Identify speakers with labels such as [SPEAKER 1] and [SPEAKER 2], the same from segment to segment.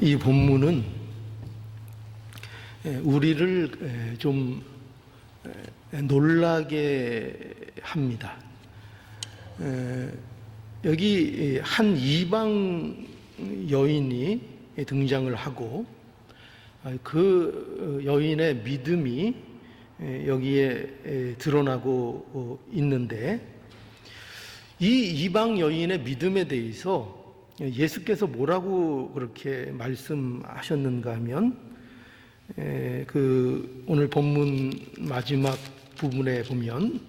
[SPEAKER 1] 이 본문은 우리를 좀 놀라게 합니다. 여기 한 이방 여인이 등장을 하고 그 여인의 믿음이 여기에 드러나고 있는데, 이 이방 여인의 믿음에 대해서 예수께서 뭐라고 그렇게 말씀하셨는가 하면, 그 오늘 본문 마지막 부분에 보면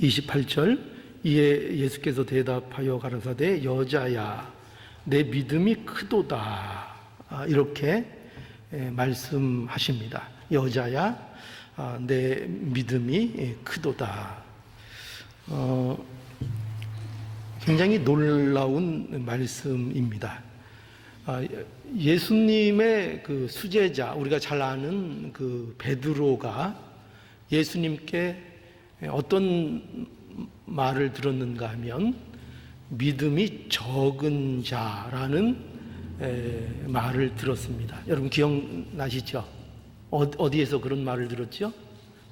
[SPEAKER 1] 28절, 이에 예수께서 대답하여 가라사대 여자야 내 믿음이 크도다, 이렇게 말씀하십니다. 여자야 내 믿음이 크도다. 굉장히 놀라운 말씀입니다. 예수님의 그 수제자, 우리가 잘 아는 그 베드로가 예수님께 어떤 말을 들었는가 하면 믿음이 적은 자라는 말을 들었습니다. 여러분 기억나시죠? 어디에서 그런 말을 들었죠?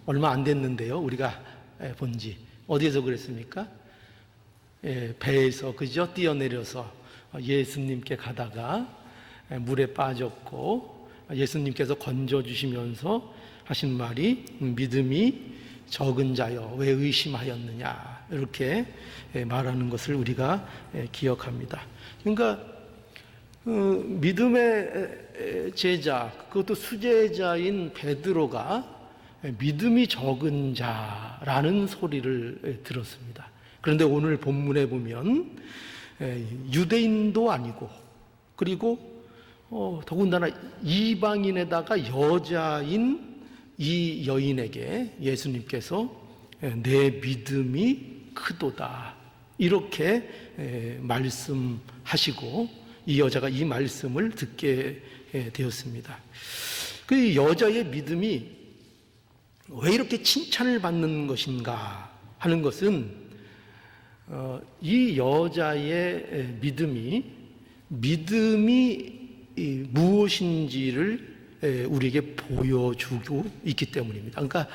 [SPEAKER 1] 얼마 안 됐는데요, 우리가 본지. 어디에서 그랬습니까? 배에서, 그죠? 뛰어내려서 예수님께 가다가 물에 빠졌고, 예수님께서 건져주시면서 하신 말이 믿음이 적은 자여 왜 의심하였느냐, 이렇게 말하는 것을 우리가 기억합니다. 그러니까 믿음의 제자, 그것도 수제자인 베드로가 믿음이 적은 자라는 소리를 들었습니다. 그런데 오늘 본문에 보면 유대인도 아니고, 그리고 더군다나 이방인에다가 여자인 이 여인에게 예수님께서 내 믿음이 크도다, 이렇게 말씀하시고 이 여자가 이 말씀을 듣게 되었습니다. 그 여자의 믿음이 왜 이렇게 칭찬을 받는 것인가 하는 것은, 이 여자의 믿음이 무엇인지를 우리에게 보여주고 있기 때문입니다. 그러니까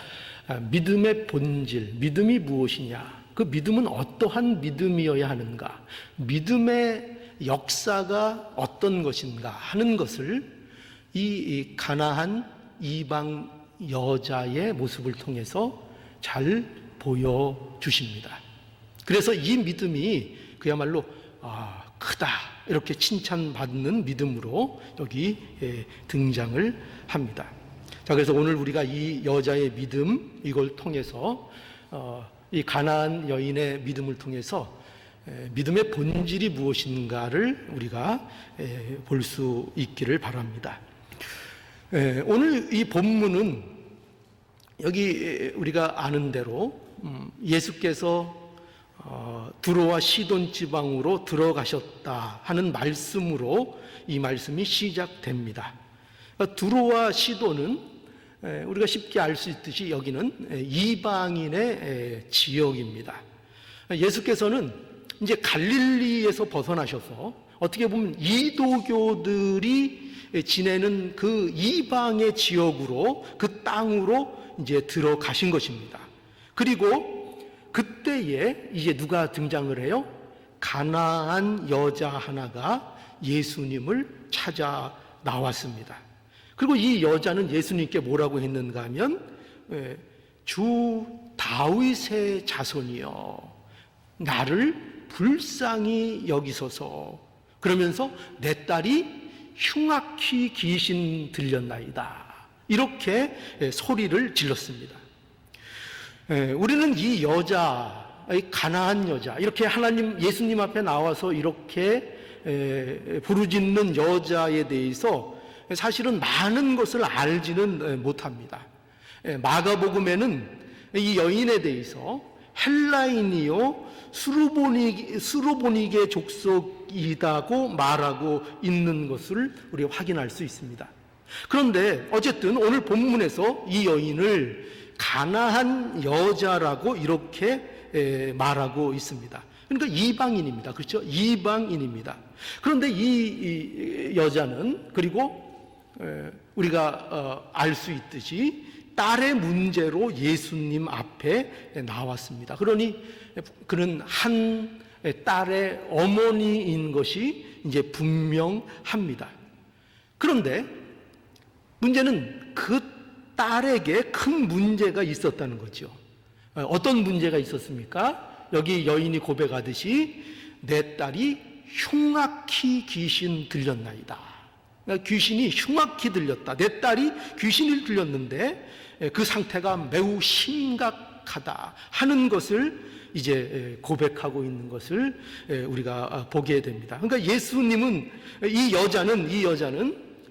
[SPEAKER 1] 믿음의 본질, 믿음이 무엇이냐, 그 믿음은 어떠한 믿음이어야 하는가, 믿음의 역사가 어떤 것인가 하는 것을 이 가나안 이방 여자의 모습을 통해서 잘 보여주십니다. 그래서 이 믿음이 그야말로 크다, 이렇게 칭찬받는 믿음으로 여기 등장을 합니다. 자, 그래서 오늘 우리가 이 여자의 믿음, 이걸 통해서 이 가나안 여인의 믿음을 통해서 믿음의 본질이 무엇인가를 우리가 볼 수 있기를 바랍니다. 오늘 이 본문은 여기 우리가 아는 대로 예수께서 두로와 시돈 지방으로 들어가셨다 하는 말씀으로 이 말씀이 시작됩니다. 두로와 시돈은 우리가 쉽게 알 수 있듯이 여기는 이방인의 지역입니다. 예수께서는 이제 갈릴리에서 벗어나셔서 어떻게 보면 이도교들이 지내는 그 이방의 지역으로, 그 땅으로 이제 들어가신 것입니다. 그리고 그때에 이제 누가 등장을 해요? 가나안 여자 하나가 예수님을 찾아 나왔습니다. 그리고 이 여자는 예수님께 뭐라고 했는가 하면, 주 다윗의 자손이여 나를 불쌍히 여기소서, 그러면서 내 딸이 흉악히 귀신 들렸나이다, 이렇게 소리를 질렀습니다. 우리는 이 여자, 이 가나안 여자, 이렇게 하나님, 예수님 앞에 나와서 이렇게 부르짖는 여자에 대해서 사실은 많은 것을 알지는 못합니다. 마가복음에는 이 여인에 대해서 헬라인이요 수로보니게 족속이다고 말하고 있는 것을 우리가 확인할 수 있습니다. 그런데 어쨌든 오늘 본문에서 이 여인을 가나안 여자라고 이렇게 말하고 있습니다. 그러니까 이방인입니다. 그렇죠? 이방인입니다. 그런데 이 여자는, 그리고 우리가 알 수 있듯이 딸의 문제로 예수님 앞에 나왔습니다. 그러니 그는 한 딸의 어머니인 것이 이제 분명합니다. 그런데 문제는 그 딸에게 큰 문제가 있었다는 거죠. 어떤 문제가 있었습니까? 여기 여인이 고백하듯이 내 딸이 흉악히 귀신 들렸나이다. 그러니까 귀신이 흉악히 들렸다. 내 딸이 귀신을 들렸는데 그 상태가 매우 심각하다 하는 것을 이제 고백하고 있는 것을 우리가 보게 됩니다. 그러니까 예수님은, 이 여자는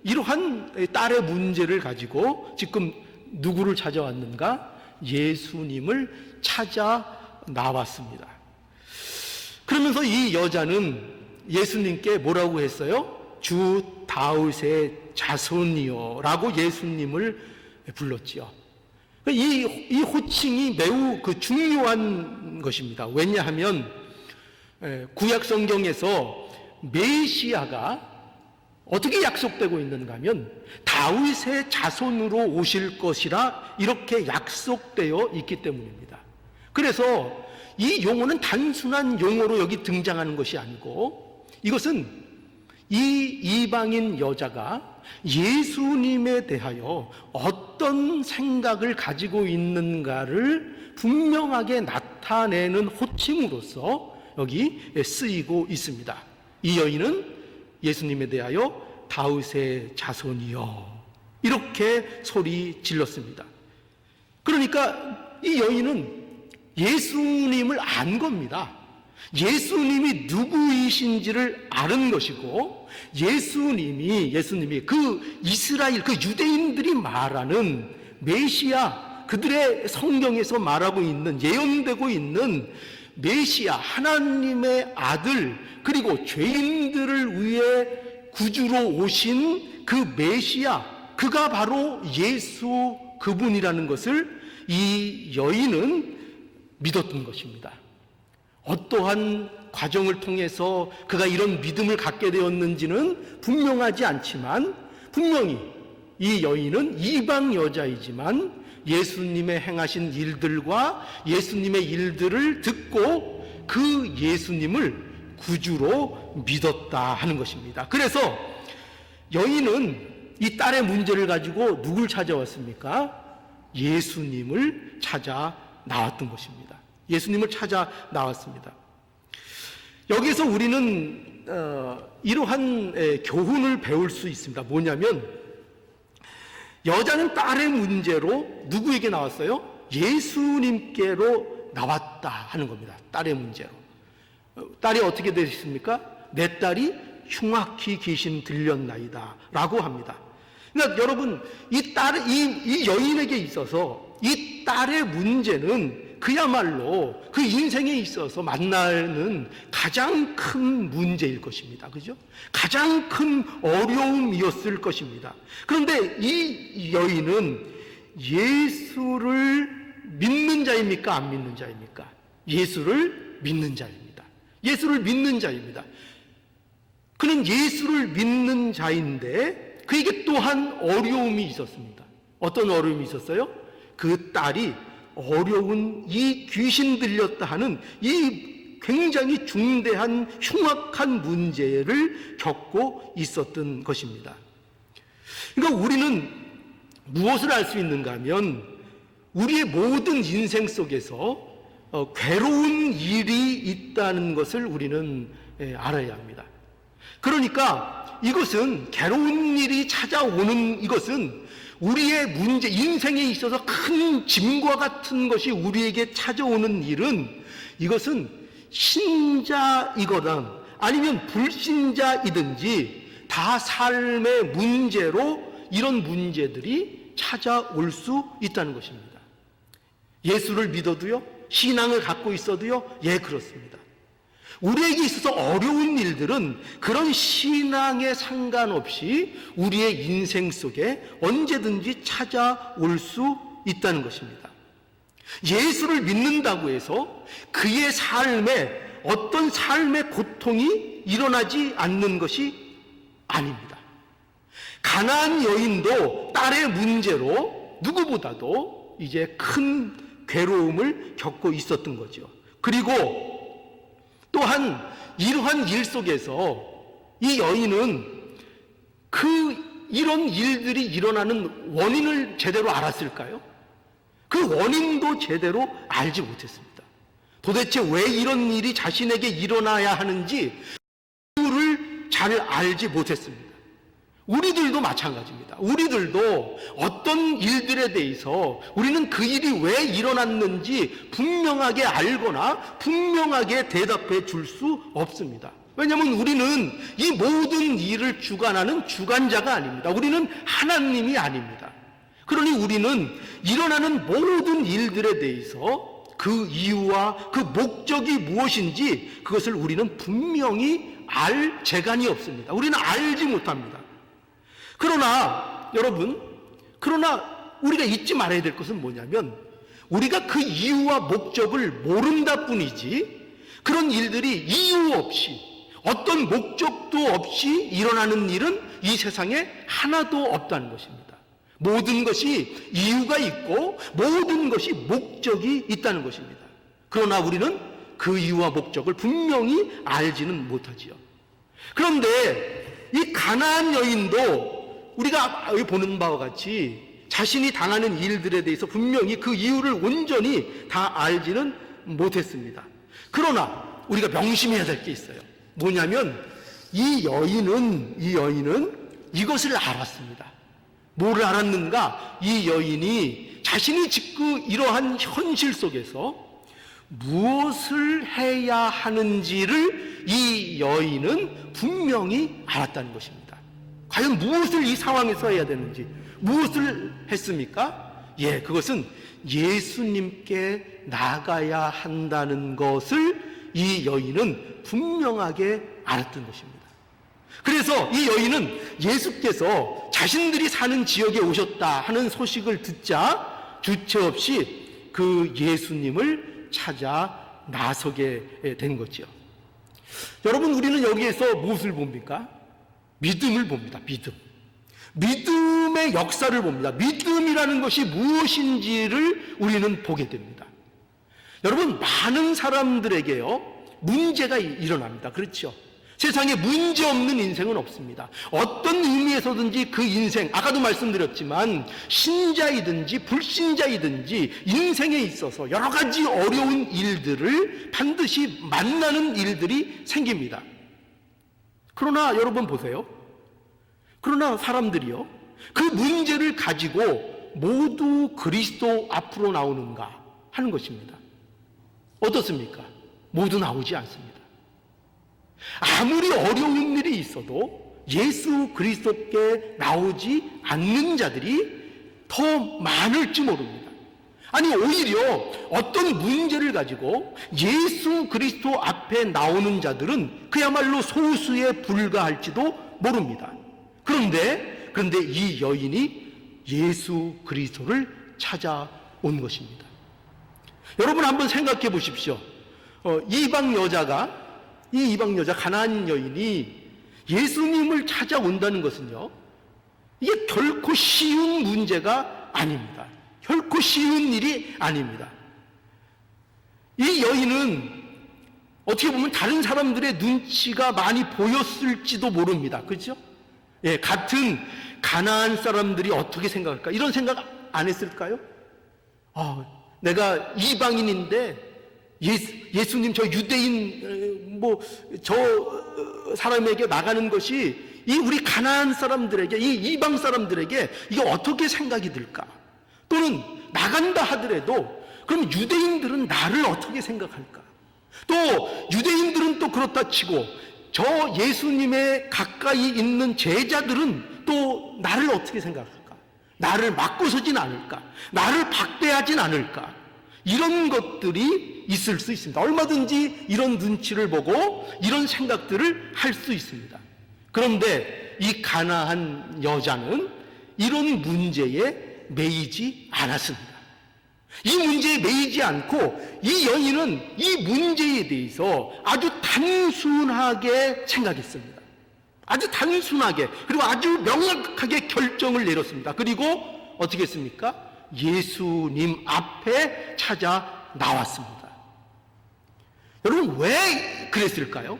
[SPEAKER 1] 이러한 딸의 문제를 가지고 지금 누구를 찾아왔는가? 예수님을 찾아 나왔습니다. 그러면서 이 여자는 예수님께 뭐라고 했어요? 주 다윗의 자손이요 라고 예수님을 불렀지요. 이 호칭이 매우 중요한 것입니다. 왜냐하면 구약 성경에서 메시아가 어떻게 약속되고 있는가 하면 다윗의 자손으로 오실 것이라 이렇게 약속되어 있기 때문입니다. 그래서 이 용어는 단순한 용어로 여기 등장하는 것이 아니고, 이것은 이 이방인 여자가 예수님에 대하여 어떤 생각을 가지고 있는가를 분명하게 나타내는 호칭으로서 여기 쓰이고 있습니다. 이 여인은 예수님에 대하여 다윗의 자손이여 이렇게 소리 질렀습니다. 그러니까 이 여인은 예수님을 안 겁니다. 예수님이 누구이신지를 아는 것이고, 예수님이 그 이스라엘, 그 유대인들이 말하는 메시아, 그들의 성경에서 말하고 있는, 예언되고 있는 메시아, 하나님의 아들, 그리고 죄인들을 위해 구주로 오신 그 메시아, 그가 바로 예수 그분이라는 것을 이 여인은 믿었던 것입니다. 어떠한 과정을 통해서 그가 이런 믿음을 갖게 되었는지는 분명하지 않지만, 분명히 이 여인은 이방 여자이지만 예수님의 행하신 일들과 예수님의 일들을 듣고 그 예수님을 구주로 믿었다 하는 것입니다. 그래서 여인은 이 딸의 문제를 가지고 누굴 찾아왔습니까? 예수님을 찾아 나왔던 것입니다. 예수님을 찾아 나왔습니다. 여기서 우리는 이러한 교훈을 배울 수 있습니다. 뭐냐면, 여자는 딸의 문제로 누구에게 나왔어요? 예수님께로 나왔다 하는 겁니다. 딸의 문제로. 딸이 어떻게 되셨습니까? 내 딸이 흉악히 귀신 들렸나이다 라고 합니다. 그러니까 여러분, 이 여인에게 있어서 이 딸의 문제는 그야말로 그 인생에 있어서 만나는 가장 큰 문제일 것입니다. 그죠? 가장 큰 어려움이었을 것입니다. 그런데 이 여인은 예수를 믿는 자입니까? 안 믿는 자입니까? 예수를 믿는 자입니다. 예수를 믿는 자입니다. 그는 예수를 믿는 자인데 그에게 또한 어려움이 있었습니다. 어떤 어려움이 있었어요? 그 딸이 어려운 이 귀신 들렸다 하는 이 굉장히 중대한 흉악한 문제를 겪고 있었던 것입니다. 그러니까 우리는 무엇을 알 수 있는가 하면, 우리의 모든 인생 속에서 괴로운 일이 있다는 것을 우리는 알아야 합니다. 그러니까 이것은, 괴로운 일이 찾아오는 이것은 우리의 문제, 인생에 있어서 큰 짐과 같은 것이 우리에게 찾아오는 일은, 이것은 신자이거나 아니면 불신자이든지 다 삶의 문제로 이런 문제들이 찾아올 수 있다는 것입니다. 예수를 믿어도요, 신앙을 갖고 있어도요, 예, 그렇습니다. 우리에게 있어서 어려운 일들은 그런 신앙에 상관없이 우리의 인생 속에 언제든지 찾아올 수 있다는 것입니다. 예수를 믿는다고 해서 그의 삶에 어떤 삶의 고통이 일어나지 않는 것이 아닙니다. 가나안 여인도 딸의 문제로 누구보다도 이제 큰 괴로움을 겪고 있었던 거죠. 그리고 또한 이러한 일 속에서 이 여인은 이런 일들이 일어나는 원인을 제대로 알았을까요? 그 원인도 제대로 알지 못했습니다. 도대체 왜 이런 일이 자신에게 일어나야 하는지 이유를 잘 알지 못했습니다. 우리들도 마찬가지입니다. 우리들도 어떤 일들에 대해서 우리는 그 일이 왜 일어났는지 분명하게 알거나 분명하게 대답해 줄 수 없습니다. 왜냐하면 우리는 이 모든 일을 주관하는 주관자가 아닙니다. 우리는 하나님이 아닙니다. 그러니 우리는 일어나는 모든 일들에 대해서 그 이유와 그 목적이 무엇인지 그것을 우리는 분명히 알 재간이 없습니다. 우리는 알지 못합니다. 그러나 여러분, 우리가 잊지 말아야 될 것은 뭐냐면 우리가 그 이유와 목적을 모른다 뿐이지 그런 일들이 이유 없이 어떤 목적도 없이 일어나는 일은 이 세상에 하나도 없다는 것입니다. 모든 것이 이유가 있고 모든 것이 목적이 있다는 것입니다. 그러나 우리는 그 이유와 목적을 분명히 알지는 못하지요. 그런데 이 가나안 여인도 우리가 보는 바와 같이 자신이 당하는 일들에 대해서 분명히 그 이유를 온전히 다 알지는 못했습니다. 그러나 우리가 명심해야 될 게 있어요. 뭐냐면 이 여인은 이것을 알았습니다. 뭐를 알았는가? 이 여인이 자신이 지금 이러한 현실 속에서 무엇을 해야 하는지를 이 여인은 분명히 알았다는 것입니다. 과연 무엇을 이 상황에서 해야 되는지, 무엇을 했습니까? 그것은 예수님께 나가야 한다는 것을 이 여인은 분명하게 알았던 것입니다. 그래서 이 여인은 예수께서 자신들이 사는 지역에 오셨다 하는 소식을 듣자 주체 없이 그 예수님을 찾아 나서게 된 거죠. 여러분, 우리는 여기에서 무엇을 봅니까? 믿음을 봅니다. 믿음의 역사를 봅니다. 믿음이라는 것이 무엇인지를 우리는 보게 됩니다. 여러분, 많은 사람들에게요 문제가 일어납니다. 그렇죠? 세상에 문제 없는 인생은 없습니다. 어떤 의미에서든지 그 인생, 아까도 말씀드렸지만 신자이든지 불신자이든지 인생에 있어서 여러 가지 어려운 일들을 반드시 만나는 일들이 생깁니다. 그러나 여러분 보세요. 그러나 사람들이요, 그 문제를 가지고 모두 그리스도 앞으로 나오는가 하는 것입니다. 어떻습니까? 모두 나오지 않습니다. 아무리 어려운 일이 있어도 예수 그리스도께 나오지 않는 자들이 더 많을지 모릅니다. 아니, 오히려 어떤 문제를 가지고 예수 그리스도 앞에 나오는 자들은 그야말로 소수에 불과할지도 모릅니다. 그런데 이 여인이 예수 그리스도를 찾아온 것입니다. 여러분, 한번 생각해 보십시오. 이방 여자 가나안 여인이 예수님을 찾아온다는 것은요, 이게 결코 쉬운 문제가 아닙니다. 결코 쉬운 일이 아닙니다. 이 여인은 어떻게 보면 다른 사람들의 눈치가 많이 보였을지도 모릅니다. 그렇죠? 같은 가나안 사람들이 어떻게 생각할까? 이런 생각 안 했을까요? 내가 이방인인데 예수님 저 유대인 저 사람에게 나가는 것이 이 우리 가나안 사람들에게, 이 이방 사람들에게 이게 어떻게 생각이 들까? 또는 나간다 하더라도 그럼 유대인들은 나를 어떻게 생각할까? 또 유대인들은 또 그렇다 치고 저 예수님의 가까이 있는 제자들은 또 나를 어떻게 생각할까? 나를 맞고 서진 않을까? 나를 박대하진 않을까? 이런 것들이 있을 수 있습니다. 얼마든지 이런 눈치를 보고 이런 생각들을 할 수 있습니다. 그런데 이 가나안 여자는 이런 문제에 매이지 않았습니다. 이 문제에 매이지 않고 이 여인은 이 문제에 대해서 아주 단순하게 생각했습니다. 아주 단순하게, 그리고 아주 명확하게 결정을 내렸습니다. 그리고 어떻게 했습니까? 예수님 앞에 찾아 나왔습니다. 여러분, 왜 그랬을까요?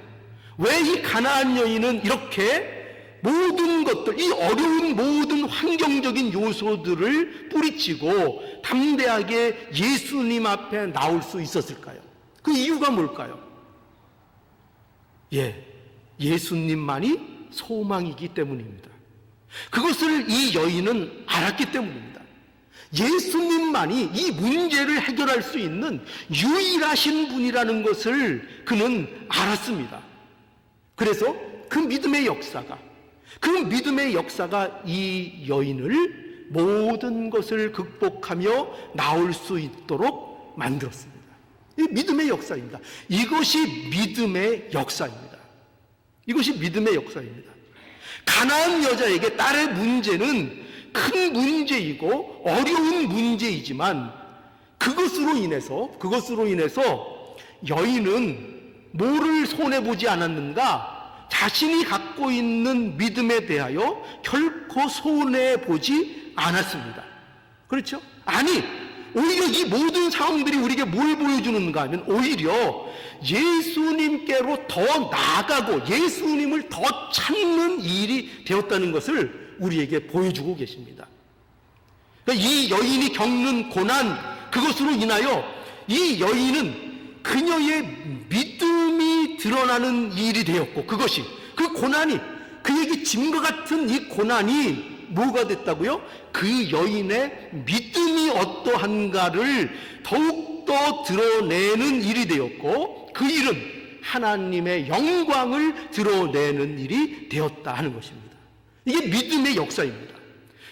[SPEAKER 1] 왜 이 가나안 여인은 이렇게 모든 것들, 이 어려운 모든 환경적인 요소들을 뿌리치고 담대하게 예수님 앞에 나올 수 있었을까요? 그 이유가 뭘까요? 예수님만이 소망이기 때문입니다. 그것을 이 여인은 알았기 때문입니다. 예수님만이 이 문제를 해결할 수 있는 유일하신 분이라는 것을 그는 알았습니다. 그래서 그 믿음의 역사가 이 여인을 모든 것을 극복하며 나올 수 있도록 만들었습니다. 이 믿음의 역사입니다. 이것이 믿음의 역사입니다. 가나안 여자에게 딸의 문제는 큰 문제이고 어려운 문제이지만 그것으로 인해서 여인은 뭐를 손해보지 않았는가? 자신이 갖고 있는 믿음에 대하여 결코 손해보지 않았습니다. 그렇죠? 아니, 오히려 이 모든 상황들이 우리에게 뭘 보여주는가 하면 오히려 예수님께로 더 나아가고 예수님을 더 찾는 일이 되었다는 것을 우리에게 보여주고 계십니다. 그러니까 이 여인이 겪는 고난, 그것으로 인하여 이 여인은 그녀의 믿음이 드러나는 일이 되었고, 그것이, 그 고난이, 그에게 짐과 같은 이 고난이 뭐가 됐다고요? 그 여인의 믿음이 어떠한가를 더욱더 드러내는 일이 되었고, 그 일은 하나님의 영광을 드러내는 일이 되었다 하는 것입니다. 이게 믿음의 역사입니다.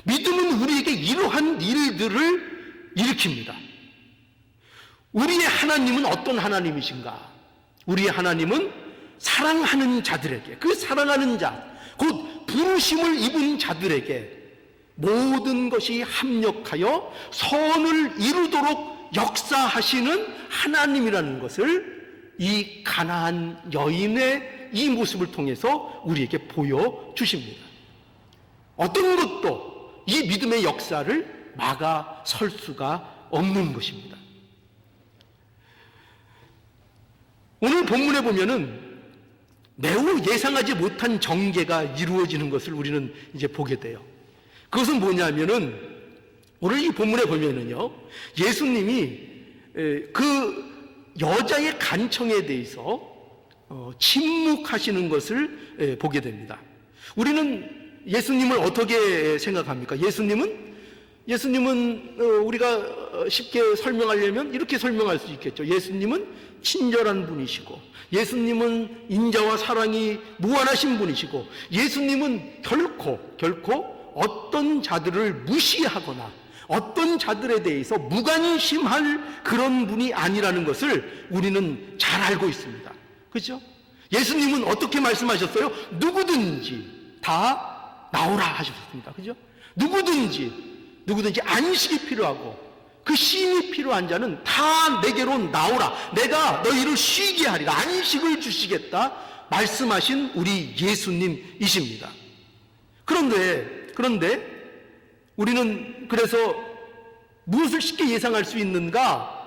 [SPEAKER 1] 믿음은 우리에게 이러한 일들을 일으킵니다. 우리의 하나님은 어떤 하나님이신가? 우리의 하나님은 사랑하는 자들에게, 그 사랑하는 자, 곧 부르심을 입은 자들에게 모든 것이 합력하여 선을 이루도록 역사하시는 하나님이라는 것을 이 가나안 여인의 이 모습을 통해서 우리에게 보여주십니다. 어떤 것도 이 믿음의 역사를 막아설 수가 없는 것입니다. 오늘 본문에 보면은 매우 예상하지 못한 전개가 이루어지는 것을 우리는 이제 보게 돼요. 그것은 뭐냐면은 오늘 이 본문에 보면은요, 예수님이 그 여자의 간청에 대해서 침묵하시는 것을 보게 됩니다. 우리는 예수님을 어떻게 생각합니까? 예수님은 우리가 쉽게 설명하려면 이렇게 설명할 수 있겠죠. 예수님은 친절한 분이시고, 예수님은 인자와 사랑이 무한하신 분이시고, 예수님은 결코 어떤 자들을 무시하거나 어떤 자들에 대해서 무관심할 그런 분이 아니라는 것을 우리는 잘 알고 있습니다. 그렇죠? 예수님은 어떻게 말씀하셨어요? 누구든지 다 나오라 하셨습니다. 그죠? 누구든지 안식이 필요하고 그 쉼이 필요한 자는 다 내게로 나오라. 내가 너희를 쉬게 하리라. 안식을 주시겠다 말씀하신 우리 예수님이십니다. 그런데 우리는 그래서 무엇을 쉽게 예상할 수 있는가?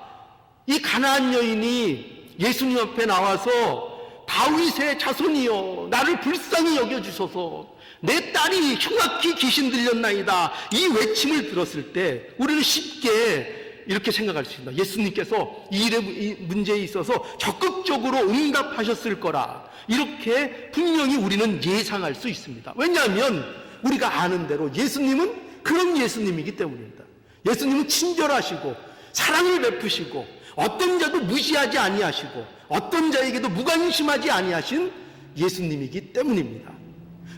[SPEAKER 1] 이 가나안 여인이 예수님 앞에 나와서 다윗의 자손이여 나를 불쌍히 여겨주소서, 내 딸이 흉악히 귀신 들렸나이다, 이 외침을 들었을 때 우리는 쉽게 이렇게 생각할 수 있습니다. 예수님께서 이 문제에 있어서 적극적으로 응답하셨을 거라, 이렇게 분명히 우리는 예상할 수 있습니다. 왜냐하면 우리가 아는 대로 예수님은 그런 예수님이기 때문입니다. 예수님은 친절하시고 사랑을 베푸시고 어떤 자도 무시하지 아니하시고 어떤 자에게도 무관심하지 아니하신 예수님이기 때문입니다.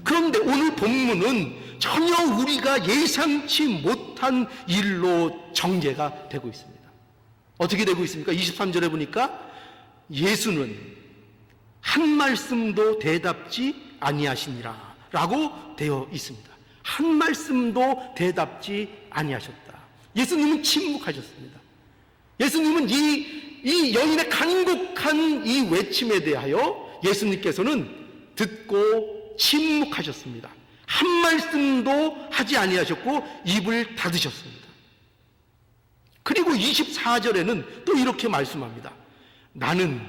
[SPEAKER 1] 그런데 오늘 본문은 전혀 우리가 예상치 못한 일로 전개가 되고 있습니다. 어떻게 되고 있습니까? 23절에 보니까 예수는 한 말씀도 대답지 아니하시니라 라고 되어 있습니다. 한 말씀도 대답지 아니하셨다. 예수님은 침묵하셨습니다. 예수님은 이 여인의 간곡한 이 외침에 대하여 예수님께서는 듣고 침묵하셨습니다. 한 말씀도 하지 아니하셨고 입을 닫으셨습니다. 그리고 24절에는 또 이렇게 말씀합니다. 나는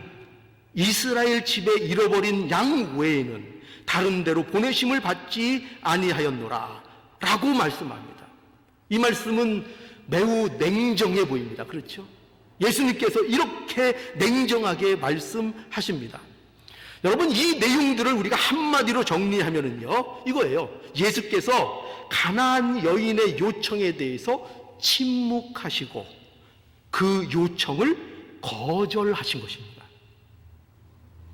[SPEAKER 1] 이스라엘 집에 잃어버린 양 외에는 다른 데로 보내심을 받지 아니하였노라 라고 말씀합니다. 이 말씀은 매우 냉정해 보입니다. 그렇죠? 예수님께서 이렇게 냉정하게 말씀하십니다. 여러분, 이 내용들을 우리가 한마디로 정리하면은요, 이거예요. 예수께서 가나안 여인의 요청에 대해서 침묵하시고 그 요청을 거절하신 것입니다.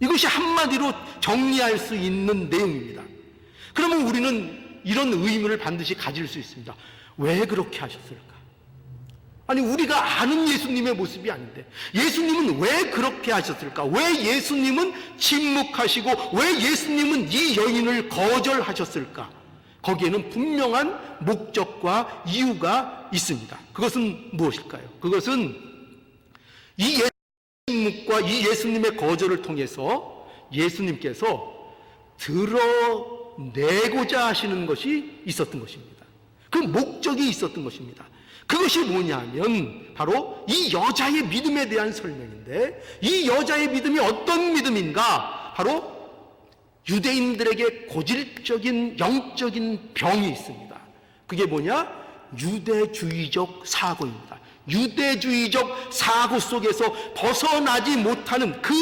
[SPEAKER 1] 이것이 한마디로 정리할 수 있는 내용입니다. 그러면 우리는 이런 의문을 반드시 가질 수 있습니다. 왜 그렇게 하셨을까? 아니, 우리가 아는 예수님의 모습이 아닌데 예수님은 왜 그렇게 하셨을까? 왜 예수님은 침묵하시고 왜 예수님은 이 여인을 거절하셨을까? 거기에는 분명한 목적과 이유가 있습니다. 그것은 무엇일까요? 그것은 이 침묵과 이 예수님의 거절을 통해서 예수님께서 드러내고자 하시는 것이 있었던 것입니다. 그 목적이 있었던 것입니다. 그것이 뭐냐면 바로 이 여자의 믿음에 대한 설명인데, 이 여자의 믿음이 어떤 믿음인가? 바로 유대인들에게 고질적인 영적인 병이 있습니다. 그게 뭐냐? 유대주의적 사고입니다. 유대주의적 사고 속에서 벗어나지 못하는 그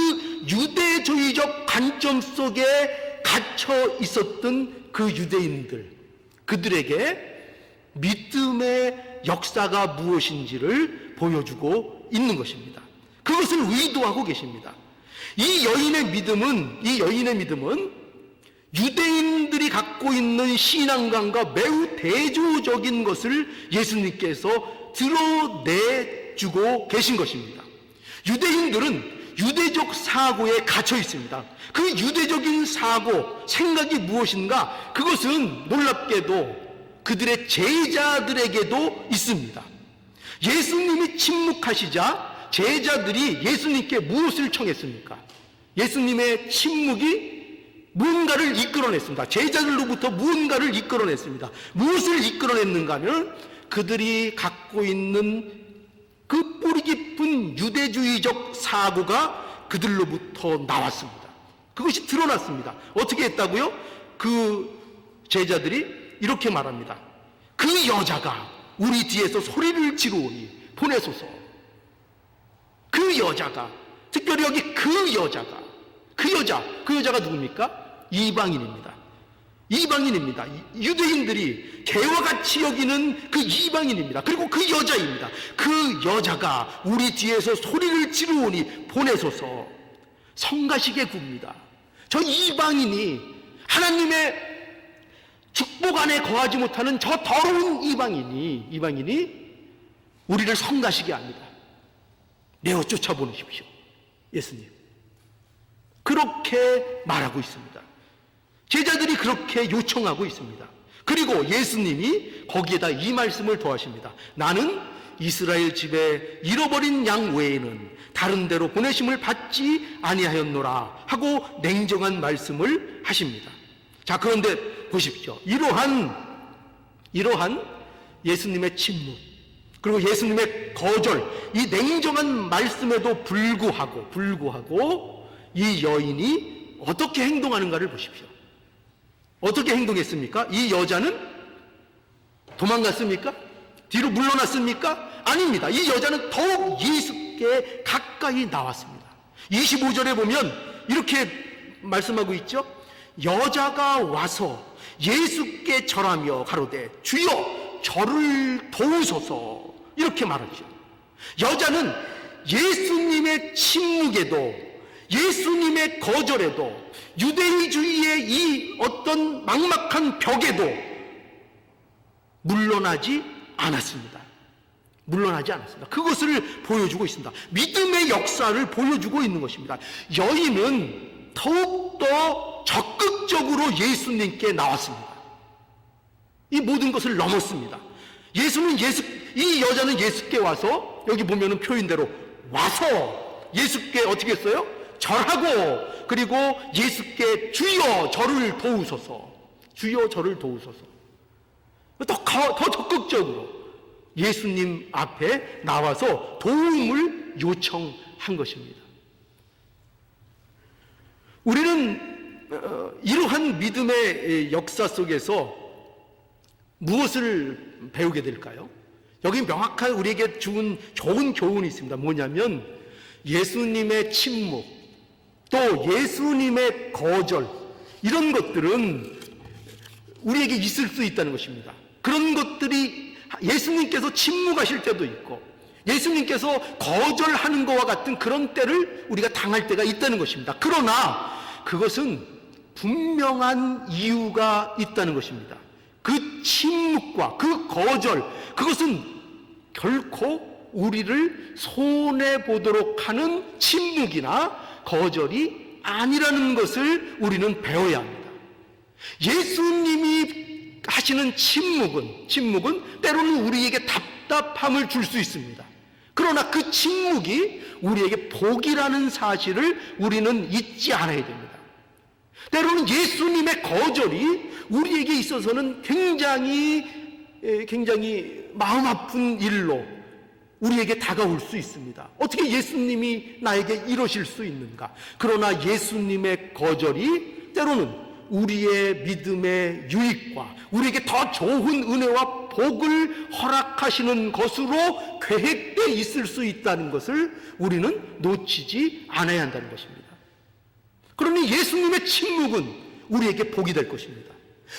[SPEAKER 1] 유대주의적 관점 속에 갇혀 있었던 그 유대인들, 그들에게 믿음의 역사가 무엇인지를 보여주고 있는 것입니다. 그것을 의도하고 계십니다. 이 여인의 믿음은 유대인들이 갖고 있는 신앙관과 매우 대조적인 것을 예수님께서 드러내주고 계신 것입니다. 유대인들은 유대적 사고에 갇혀 있습니다. 그 유대적인 사고, 생각이 무엇인가? 그것은 놀랍게도 그들의 제자들에게도 있습니다. 예수님이 침묵하시자 제자들이 예수님께 무엇을 청했습니까? 예수님의 침묵이 무언가를 이끌어냈습니다. 제자들로부터 무언가를 이끌어냈습니다. 무엇을 이끌어냈는가 하면 그들이 갖고 있는 그 뿌리 깊은 유대주의적 사고가 그들로부터 나왔습니다. 그것이 드러났습니다. 어떻게 했다고요? 그 제자들이 이렇게 말합니다. 그 여자가 우리 뒤에서 소리를 지르오니 보내소서. 그 여자가, 특별히 여기 그 여자가 누굽니까? 이방인입니다. 유대인들이 개와 같이 여기는 그 이방인입니다. 그리고 그 여자입니다. 그 여자가 우리 뒤에서 소리를 지르오니 보내소서. 성가시게 굽니다. 저 이방인이 하나님의 축복 안에 거하지 못하는 저 더러운 이방인이 우리를 성가시게 합니다. 내어 쫓아보내십시오. 예수님. 그렇게 말하고 있습니다. 제자들이 그렇게 요청하고 있습니다. 그리고 예수님이 거기에다 이 말씀을 더하십니다. 나는 이스라엘 집에 잃어버린 양 외에는 다른 데로 보내심을 받지 아니하였노라 하고 냉정한 말씀을 하십니다. 자, 그런데 보십시오. 이러한 예수님의 침묵, 그리고 예수님의 거절, 이 냉정한 말씀에도 불구하고 이 여인이 어떻게 행동하는가를 보십시오. 어떻게 행동했습니까? 이 여자는 도망갔습니까? 뒤로 물러났습니까? 아닙니다. 이 여자는 더욱 예수께 가까이 나왔습니다. 25절에 보면 이렇게 말씀하고 있죠. 여자가 와서 예수께 절하며 가로되 주여 저를 도우소서, 이렇게 말하죠. 여자는 예수님의 침묵에도, 예수님의 거절에도, 유대주의의 이 어떤 막막한 벽에도 물러나지 않았습니다. 그것을 보여주고 있습니다. 믿음의 역사를 보여주고 있는 것입니다. 여인은 더욱더 적극적으로 예수님께 나왔습니다. 이 모든 것을 넘었습니다. 이 여자는 예수께 와서 여기 보면은 표현대로 와서 예수께 어떻게 했어요? 절하고, 그리고 예수께 주여 저를 도우소서, 주여 저를 도우소서. 더 적극적으로 예수님 앞에 나와서 도움을 요청한 것입니다. 우리는 이러한 믿음의 역사 속에서 무엇을 배우게 될까요? 여기 명확한 우리에게 준 좋은 교훈이 있습니다. 뭐냐면 예수님의 침묵, 또 예수님의 거절, 이런 것들은 우리에게 있을 수 있다는 것입니다. 그런 것들이 예수님께서 침묵하실 때도 있고 예수님께서 거절하는 것과 같은 그런 때를 우리가 당할 때가 있다는 것입니다. 그러나 그것은 분명한 이유가 있다는 것입니다. 그 침묵과 그 거절, 그것은 결코 우리를 손해보도록 하는 침묵이나 거절이 아니라는 것을 우리는 배워야 합니다. 예수님이 하시는 침묵은 때로는 우리에게 답답함을 줄 수 있습니다. 그러나 그 침묵이 우리에게 복이라는 사실을 우리는 잊지 않아야 됩니다. 때로는 예수님의 거절이 우리에게 있어서는 굉장히 마음 아픈 일로 우리에게 다가올 수 있습니다. 어떻게 예수님이 나에게 이러실 수 있는가? 그러나 예수님의 거절이 때로는 우리의 믿음의 유익과 우리에게 더 좋은 은혜와 복을 허락하시는 것으로 계획되어 있을 수 있다는 것을 우리는 놓치지 않아야 한다는 것입니다. 그러니 예수님의 침묵은 우리에게 복이 될 것입니다.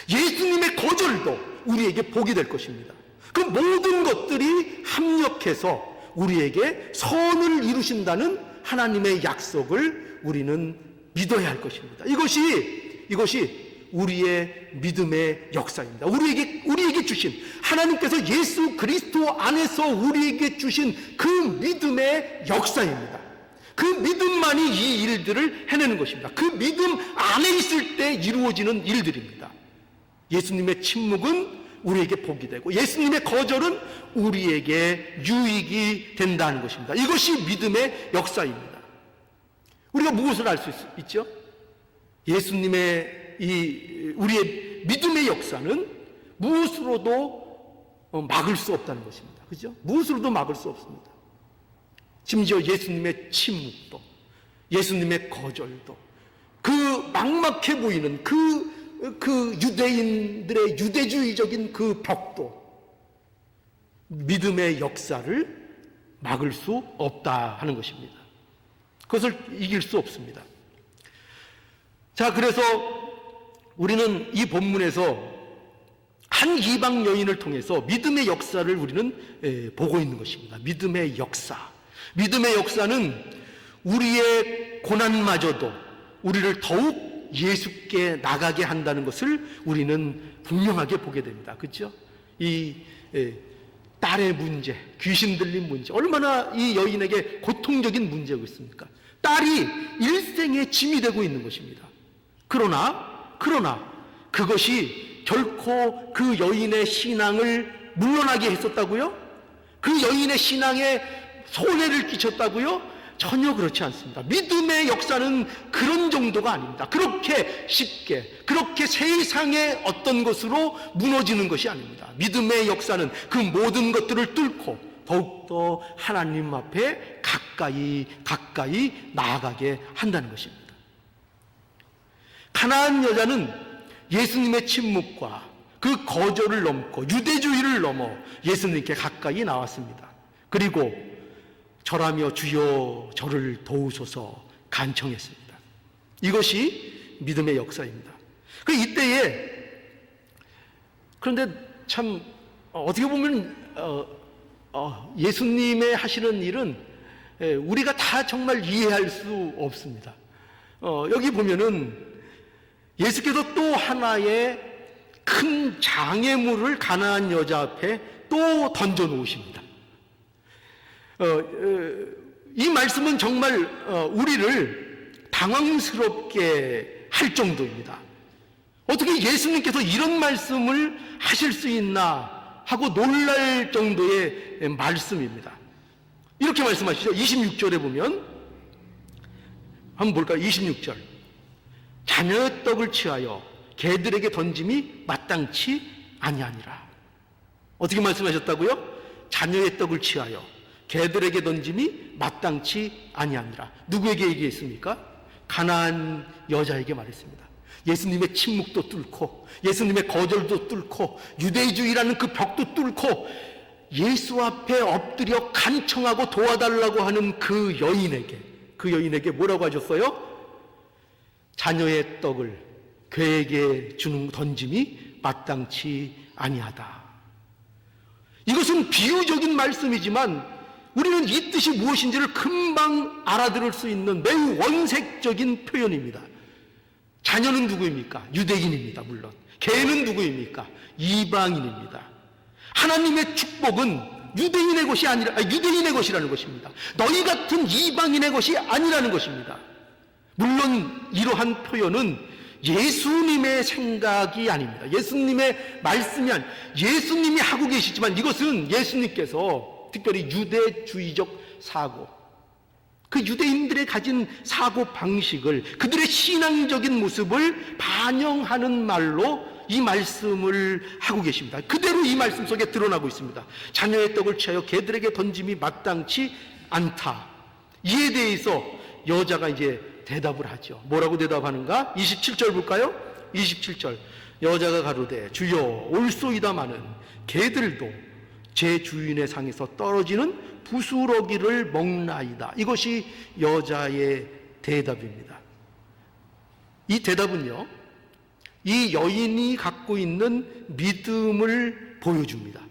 [SPEAKER 1] 예수님의 거절도 우리에게 복이 될 것입니다. 그 모든 것들이 합력해서 우리에게 선을 이루신다는 하나님의 약속을 우리는 믿어야 할 것입니다. 이것이 우리의 믿음의 역사입니다. 우리에게 주신, 하나님께서 예수 그리스도 안에서 우리에게 주신 그 믿음의 역사입니다. 그 믿음만이 이 일들을 해내는 것입니다. 그 믿음 안에 있을 때 이루어지는 일들입니다. 예수님의 침묵은 우리에게 복이 되고 예수님의 거절은 우리에게 유익이 된다는 것입니다. 이것이 믿음의 역사입니다. 우리가 무엇을 알 수 있죠? 예수님의 우리의 믿음의 역사는 무엇으로도 막을 수 없다는 것입니다. 그죠? 무엇으로도 막을 수 없습니다. 심지어 예수님의 침묵도, 예수님의 거절도, 그 막막해 보이는 그 유대인들의 유대주의적인 그 벽도 믿음의 역사를 막을 수 없다 하는 것입니다. 그것을 이길 수 없습니다. 자, 그래서 우리는 이 본문에서 한 이방 여인을 통해서 믿음의 역사를 우리는 보고 있는 것입니다. 믿음의 역사. 믿음의 역사는 우리의 고난마저도 우리를 더욱 예수께 나가게 한다는 것을 우리는 분명하게 보게 됩니다. 그렇죠? 이 딸의 문제, 귀신 들린 문제, 얼마나 이 여인에게 고통적인 문제였습니까? 딸이 일생의 짐이 되고 있는 것입니다. 그러나 그것이 결코 그 여인의 신앙을 물러나게 했었다고요? 그 여인의 신앙에 손해를 끼쳤다고요? 전혀 그렇지 않습니다. 믿음의 역사는 그런 정도가 아닙니다. 그렇게 쉽게, 그렇게 세상의 어떤 것으로 무너지는 것이 아닙니다. 믿음의 역사는 그 모든 것들을 뚫고 더욱더 하나님 앞에 가까이 나아가게 한다는 것입니다. 가나안 여자는 예수님의 침묵과 그 거절을 넘고 유대주의를 넘어 예수님께 가까이 나왔습니다. 그리고 절하며 주여 저를 도우소서 간청했습니다. 이것이 믿음의 역사입니다. 이때에, 그런데 참 어떻게 보면 예수님의 하시는 일은 우리가 다 정말 이해할 수 없습니다. 여기 보면은 예수께서 또 하나의 큰 장애물을 가나안 여자 앞에 또 던져 놓으십니다. 이 말씀은 정말 우리를 당황스럽게 할 정도입니다. 어떻게 예수님께서 이런 말씀을 하실 수 있나 하고 놀랄 정도의 말씀입니다. 이렇게 말씀하시죠. 26절에 보면 한번 볼까요? 26절. 자녀의 떡을 취하여 개들에게 던짐이 마땅치 아니하니라. 어떻게 말씀하셨다고요? 자녀의 떡을 취하여 개들에게 던짐이 마땅치 아니하니라. 누구에게 얘기했습니까? 가나안 여자에게 말했습니다. 예수님의 침묵도 뚫고 예수님의 거절도 뚫고 유대주의라는 그 벽도 뚫고 예수 앞에 엎드려 간청하고 도와달라고 하는 그 여인에게 뭐라고 하셨어요? 자녀의 떡을 괴에게 던짐이 마땅치 아니하다. 이것은 비유적인 말씀이지만 우리는 이 뜻이 무엇인지를 금방 알아들을 수 있는 매우 원색적인 표현입니다. 자녀는 누구입니까? 유대인입니다. 물론 개는 누구입니까? 이방인입니다. 하나님의 축복은 유대인의 것이 아니라 유대인의 것이라는 것입니다. 너희 같은 이방인의 것이 아니라는 것입니다. 물론 이러한 표현은 예수님의 생각이 아닙니다. 예수님의 말씀이 예수님이 하고 계시지만 이것은 예수님께서 특별히 유대주의적 사고, 그 유대인들의 가진 사고 방식을, 그들의 신앙적인 모습을 반영하는 말로 이 말씀을 하고 계십니다. 그대로 이 말씀 속에 드러나고 있습니다. 자녀의 떡을 취하여 개들에게 던짐이 마땅치 않다. 이에 대해서 여자가 이제 대답을 하죠. 뭐라고 대답하는가? 27절 볼까요? 27절. 여자가 가로되 주여 올소이다마는 개들도 제 주인의 상에서 떨어지는 부스러기를 먹나이다. 이것이 여자의 대답입니다. 이 대답은요, 이 여인이 갖고 있는 믿음을 보여줍니다.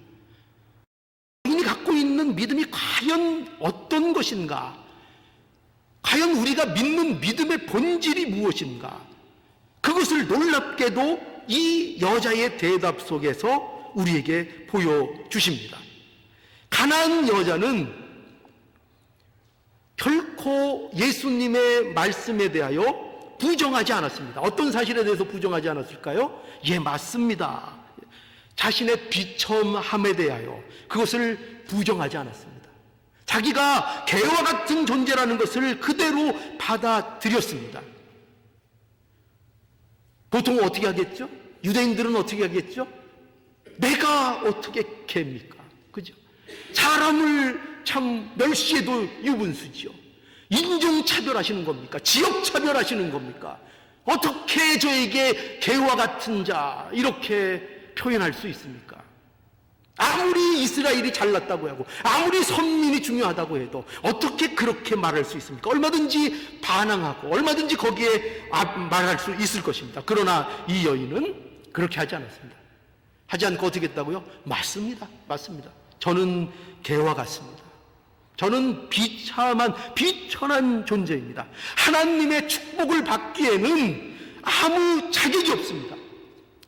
[SPEAKER 1] 여인이 갖고 있는 믿음이 과연 어떤 것인가? 과연 우리가 믿는 믿음의 본질이 무엇인가? 그것을 놀랍게도 이 여자의 대답 속에서 우리에게 보여주십니다. 가나안 여자는 결코 예수님의 말씀에 대하여 부정하지 않았습니다. 어떤 사실에 대해서 부정하지 않았을까요? 예, 맞습니다. 자신의 비참함에 대하여 그것을 부정하지 않았습니다. 자기가 개와 같은 존재라는 것을 그대로 받아들였습니다. 보통 어떻게 하겠죠? 유대인들은 어떻게 하겠죠? 내가 어떻게 개입니까? 그죠? 사람을 참 멸시해도 유분수지요. 인종차별하시는 겁니까? 지역차별하시는 겁니까? 어떻게 저에게 개와 같은 자 이렇게 표현할 수 있습니까? 아무리 이스라엘이 잘났다고 하고 아무리 선민이 중요하다고 해도 어떻게 그렇게 말할 수 있습니까? 얼마든지 반항하고 얼마든지 거기에 말할 수 있을 것입니다. 그러나 이 여인은 그렇게 하지 않았습니다. 하지 않고 어떻게 했다고요? 맞습니다. 저는 개와 같습니다. 저는 비천한 존재입니다. 하나님의 축복을 받기에는 아무 자격이 없습니다.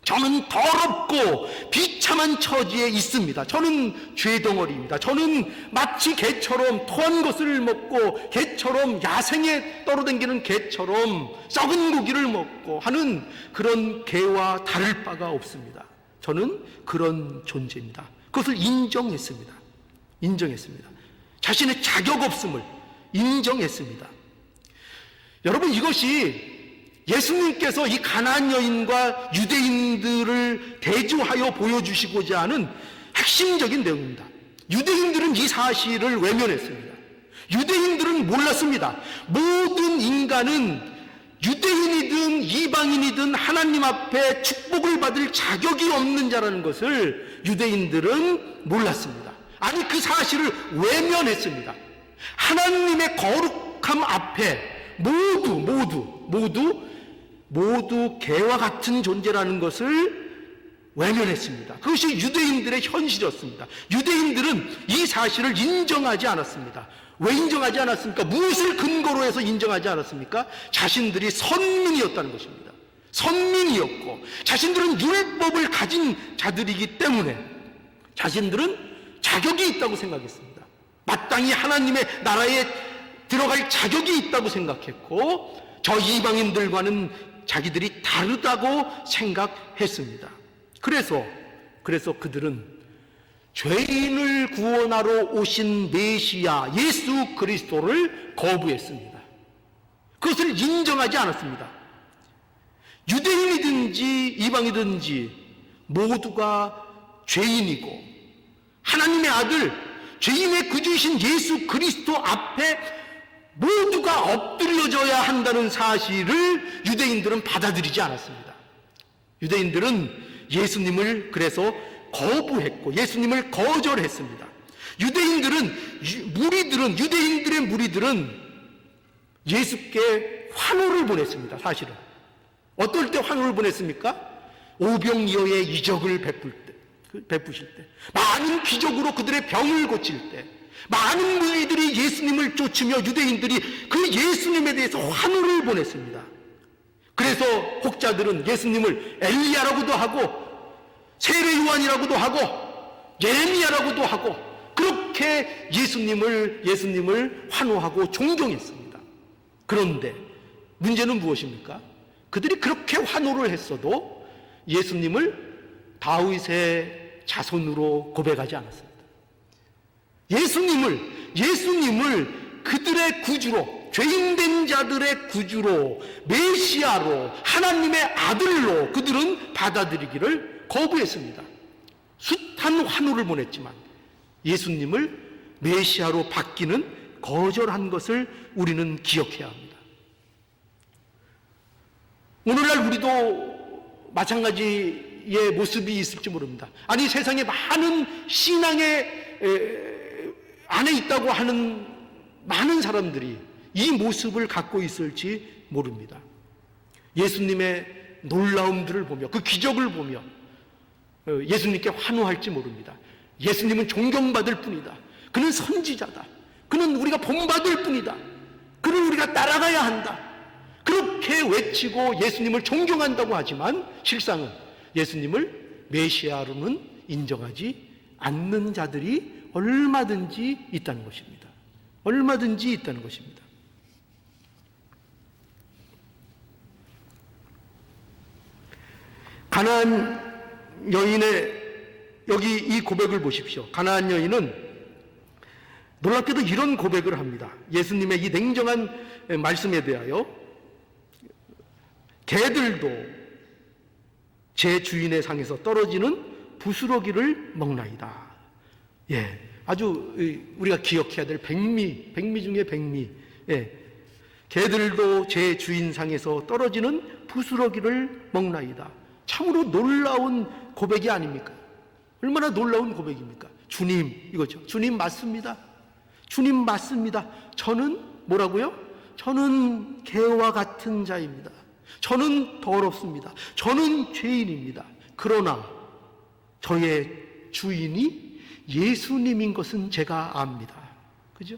[SPEAKER 1] 저는 더럽고 비참한 처지에 있습니다. 저는 죄덩어리입니다. 저는 마치 개처럼 토한 것을 먹고 개처럼 야생에 떨어다니는 개처럼 썩은 고기를 먹고 하는 그런 개와 다를 바가 없습니다. 저는 그런 존재입니다. 그것을 인정했습니다. 자신의 자격 없음을 인정했습니다. 여러분, 이것이 예수님께서 이 가나안 여인과 유대인들을 대조하여 보여주시고자 하는 핵심적인 내용입니다. 유대인들은 이 사실을 외면했습니다. 유대인들은 몰랐습니다. 모든 인간은 유대인이든 이방인이든 하나님 앞에 축복을 받을 자격이 없는 자라는 것을 유대인들은 몰랐습니다. 아니, 그 사실을 외면했습니다. 하나님의 거룩함 앞에 모두 개와 같은 존재라는 것을 외면했습니다. 그것이 유대인들의 현실이었습니다. 유대인들은 이 사실을 인정하지 않았습니다. 왜 인정하지 않았습니까? 무엇을 근거로 해서 인정하지 않았습니까? 자신들이 선민이었다는 것입니다. 선민이었고 자신들은 율법을 가진 자들이기 때문에 자신들은 자격이 있다고 생각했습니다. 마땅히 하나님의 나라에 들어갈 자격이 있다고 생각했고 저 이방인들과는 자기들이 다르다고 생각했습니다. 그래서 그들은 죄인을 구원하러 오신 메시아 예수 그리스도를 거부했습니다. 그것을 인정하지 않았습니다. 유대인이든지 이방이든지 모두가 죄인이고 하나님의 아들, 죄인의 구주이신 예수 그리스도 앞에 모두가 엎드려져야 한다는 사실을 유대인들은 받아들이지 않았습니다. 유대인들은 예수님을 그래서 거부했고 예수님을 거절했습니다. 유대인들의 무리들은 예수께 환호를 보냈습니다. 사실은 어떨 때 환호를 보냈습니까? 오병이어의 이적을 베푸실 때, 많은 기적으로 그들의 병을 고칠 때, 많은 무리들이 예수님을 쫓으며 유대인들이 그 예수님에 대해서 환호를 보냈습니다. 그래서 혹자들은 예수님을 엘리야라고도 하고 세례 요한이라고도 하고 예레미야라고도 하고 그렇게 예수님을 환호하고 존경했습니다. 그런데 문제는 무엇입니까? 그들이 그렇게 환호를 했어도 예수님을 다윗의 자손으로 고백하지 않았습니다. 예수님을 그들의 구주로, 죄인된 자들의 구주로, 메시아로, 하나님의 아들로 그들은 받아들이기를 거부했습니다. 숱한 환호를 보냈지만 예수님을 메시아로 받기는 거절한 것을 우리는 기억해야 합니다. 오늘날 우리도 마찬가지의 모습이 있을지 모릅니다. 아니, 세상에 많은 신앙의 안에 있다고 하는 많은 사람들이 이 모습을 갖고 있을지 모릅니다. 예수님의 놀라움들을 보며 그 기적을 보며 예수님께 환호할지 모릅니다. 예수님은 존경받을 뿐이다. 그는 선지자다. 그는 우리가 본받을 뿐이다. 그를 우리가 따라가야 한다. 그렇게 외치고 예수님을 존경한다고 하지만 실상은 예수님을 메시아로는 인정하지 않는 자들이 얼마든지 있다는 것입니다. 얼마든지 있다는 것입니다. 가나안 여인의 여기 이 고백을 보십시오. 가나안 여인은 놀랍게도 이런 고백을 합니다. 예수님의 이 냉정한 말씀에 대하여 개들도 제 주인의 상에서 떨어지는 부스러기를 먹나이다. 예, 아주 우리가 기억해야 될 백미 중에 백미. 예, 개들도 제 주인 상에서 떨어지는 부스러기를 먹나이다. 참으로 놀라운 고백이 아닙니까? 얼마나 놀라운 고백입니까? 주님, 이거죠. 주님 맞습니다. 주님 맞습니다. 저는 뭐라고요? 저는 개와 같은 자입니다. 저는 더럽습니다. 저는 죄인입니다. 그러나 저의 주인이 예수님인 것은 제가 압니다. 그죠?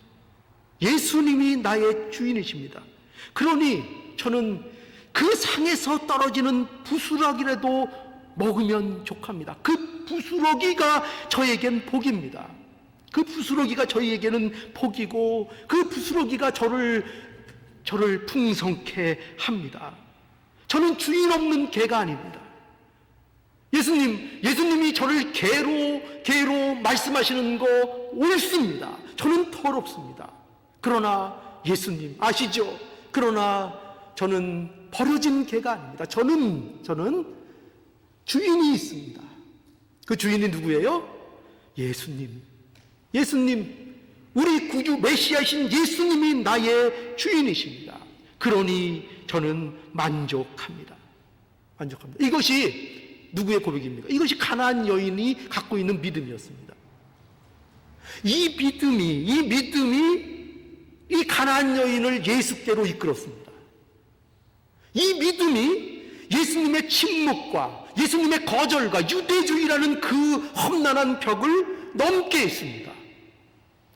[SPEAKER 1] 예수님이 나의 주인이십니다. 그러니 저는 그 상에서 떨어지는 부스러기라도 먹으면 족합니다. 그 부스러기가 저에겐 복입니다. 그 부스러기가 저희에게는 복이고 그 부스러기가 저를 풍성케 합니다. 저는 주인 없는 개가 아닙니다. 예수님이 저를 개로 말씀하시는 거 옳습니다. 저는 더럽습니다. 그러나 예수님 아시죠? 그러나 저는 버려진 개가 아닙니다. 저는 주인이 있습니다. 그 주인이 누구예요? 예수님, 우리 구주 메시아이신 예수님이 나의 주인이십니다. 그러니 저는 만족합니다. 이것이 누구의 고백입니까? 이것이 가나안 여인이 갖고 있는 믿음이었습니다. 이 믿음이 이 가나안 여인을 예수께로 이끌었습니다. 이 믿음이 예수님의 침묵과 예수님의 거절과 유대주의라는 그 험난한 벽을 넘게 했습니다.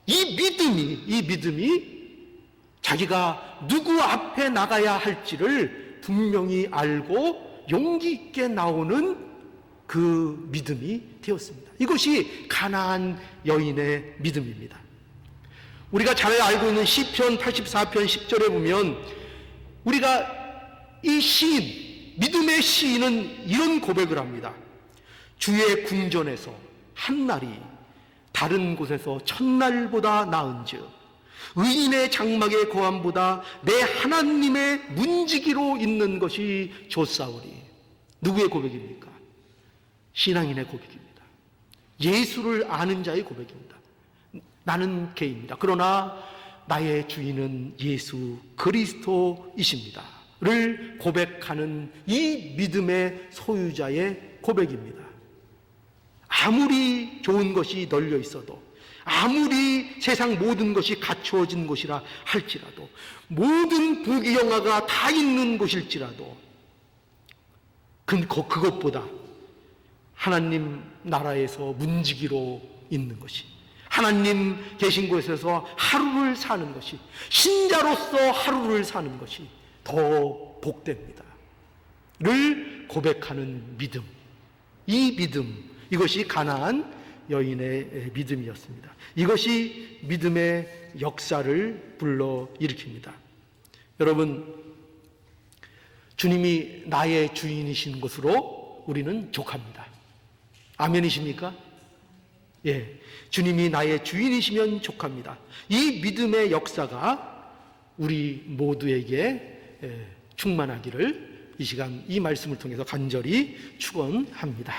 [SPEAKER 1] 이 믿음이 자기가 누구 앞에 나가야 할지를 분명히 알고 용기 있게 나오는 그 믿음이 되었습니다. 이것이 가나안 여인의 믿음입니다. 우리가 잘 알고 있는 시편 84편 10절에 보면 우리가 이 시인, 믿음의 시인은 이런 고백을 합니다. 주의 궁전에서 한날이 다른 곳에서 첫날보다 나은즉 의인의 장막의 거함보다 내 하나님의 문지기로 있는 것이 좋사오니. 누구의 고백입니까? 신앙인의 고백입니다. 예수를 아는 자의 고백입니다. 나는 개입니다. 그러나 나의 주인은 예수 그리스도이십니다 를 고백하는 이 믿음의 소유자의 고백입니다. 아무리 좋은 것이 널려 있어도, 아무리 세상 모든 것이 갖추어진 곳이라 할지라도, 모든 부귀영화가 다 있는 곳일지라도 그것보다 하나님 나라에서 문지기로 있는 것이, 하나님 계신 곳에서 하루를 사는 것이, 신자로서 하루를 사는 것이 더 복됩니다 를 고백하는 믿음, 이 믿음, 이것이 가나안 여인의 믿음이었습니다. 이것이 믿음의 역사를 불러일으킵니다. 여러분, 주님이 나의 주인이신 것으로 우리는 족합니다. 아멘이십니까? 예, 주님이 나의 주인이시면 족합니다. 이 믿음의 역사가 우리 모두에게 충만하기를 이 시간 이 말씀을 통해서 간절히 축원합니다.